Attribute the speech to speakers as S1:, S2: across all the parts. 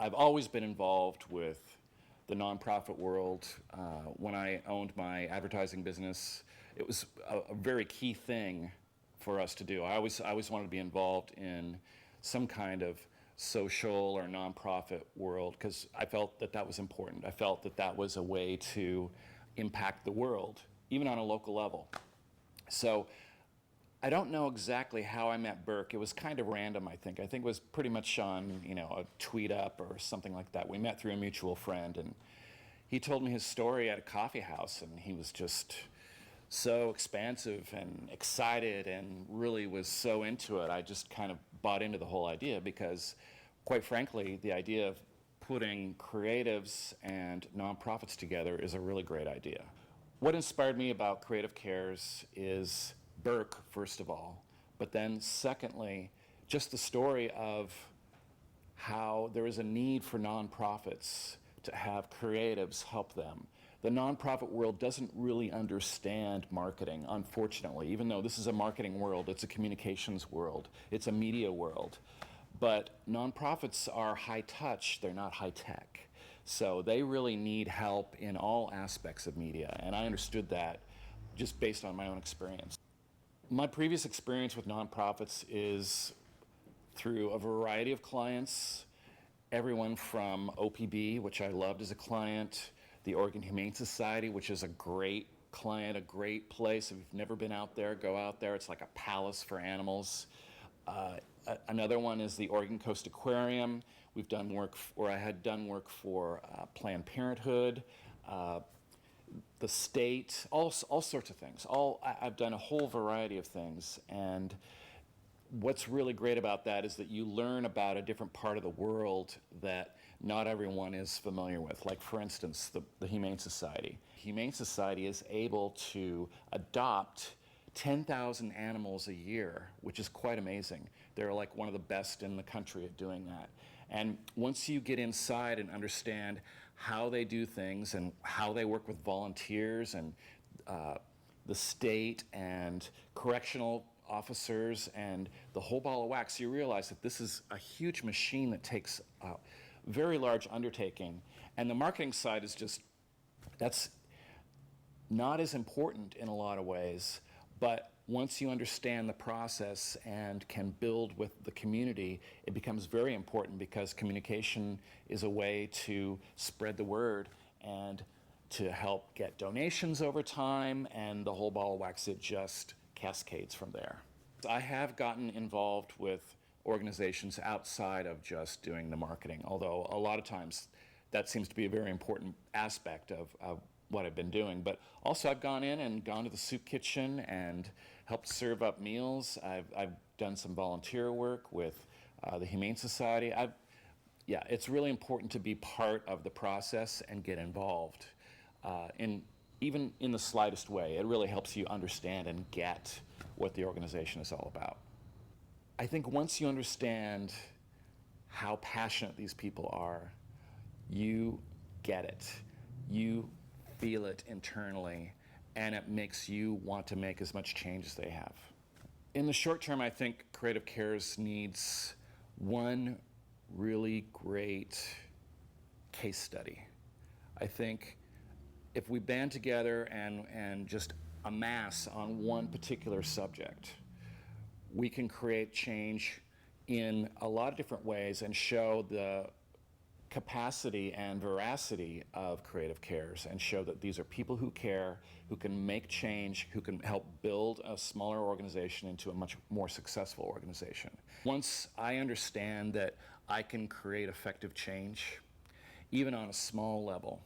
S1: I've always been involved with the nonprofit world. When I owned my advertising business, it was a very key thing for us to do. I always wanted to be involved in some kind of social or nonprofit world because I felt that that was important. I felt that that was a way to impact the world, even on a local level. So I don't know exactly how I met Burke. It was kind of random, I think. I think it was pretty much on, a tweet up or something like that. We met through a mutual friend, and he told me his story at a coffee house, and he was just so expansive and excited and really was so into it. I just kind of bought into the whole idea because, quite frankly, the idea of putting creatives and nonprofits together is a really great idea. What inspired me about CreativeCares is Burke, first of all, but then secondly, just the story of how there is a need for nonprofits to have creatives help them. The nonprofit world doesn't really understand marketing, unfortunately, even though this is a marketing world, it's a communications world, it's a media world. But nonprofits are high touch, they're not high tech. So they really need help in all aspects of media, and I understood that just based on my own experience. My previous experience with nonprofits is through a variety of clients, everyone from OPB, which I loved as a client, the Oregon Humane Society, which is a great client, a great place. If you've never been out there, go out there. It's like a palace for animals. Another one is the Oregon Coast Aquarium. We've done work, or I had done work for Planned Parenthood, the state, all sorts of things. I've done a whole variety of things, and what's really great about that is that you learn about a different part of the world that not everyone is familiar with. Like, for instance, the Humane Society. Humane Society is able to adopt 10,000 animals a year, which is quite amazing. They're like one of the best in the country at doing that. And once you get inside and understand how they do things and how they work with volunteers and the state and correctional officers and the whole ball of wax, you realize that this is a huge machine that takes a very large undertaking. And the marketing side is just, that's not as important in a lot of ways, but once you understand the process and can build with the community, it becomes very important because communication is a way to spread the word and to help get donations over time, and the whole ball of wax, it just cascades from there. I have gotten involved with organizations outside of just doing the marketing, although a lot of times that seems to be a very important aspect of what I've been doing. But also I've gone in and gone to the soup kitchen and helped serve up meals. I've done some volunteer work with the Humane Society. It's really important to be part of the process and get involved. Even in the slightest way, it really helps you understand and get what the organization is all about. I think once you understand how passionate these people are, you get it. You feel it internally, and it makes you want to make as much change as they have. In the short term, I think CreativeCares needs one really great case study. I think if we band together and just amass on one particular subject, we can create change in a lot of different ways and show the capacity and veracity of CreativeCares and show that these are people who care, who can make change, who can help build a smaller organization into a much more successful organization. Once I understand that I can create effective change, even on a small level,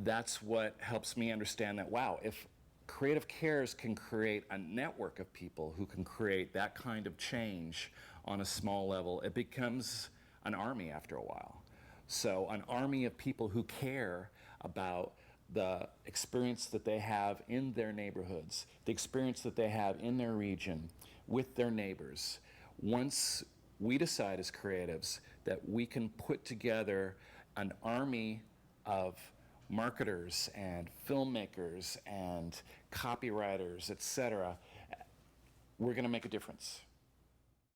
S1: that's what helps me understand that, wow, if CreativeCares can create a network of people who can create that kind of change on a small level, it becomes an army after a while. So an army of people who care about the experience that they have in their neighborhoods, the experience that they have in their region with their neighbors. Once we decide as creatives that we can put together an army of marketers and filmmakers and copywriters, etc., we're going to make a difference.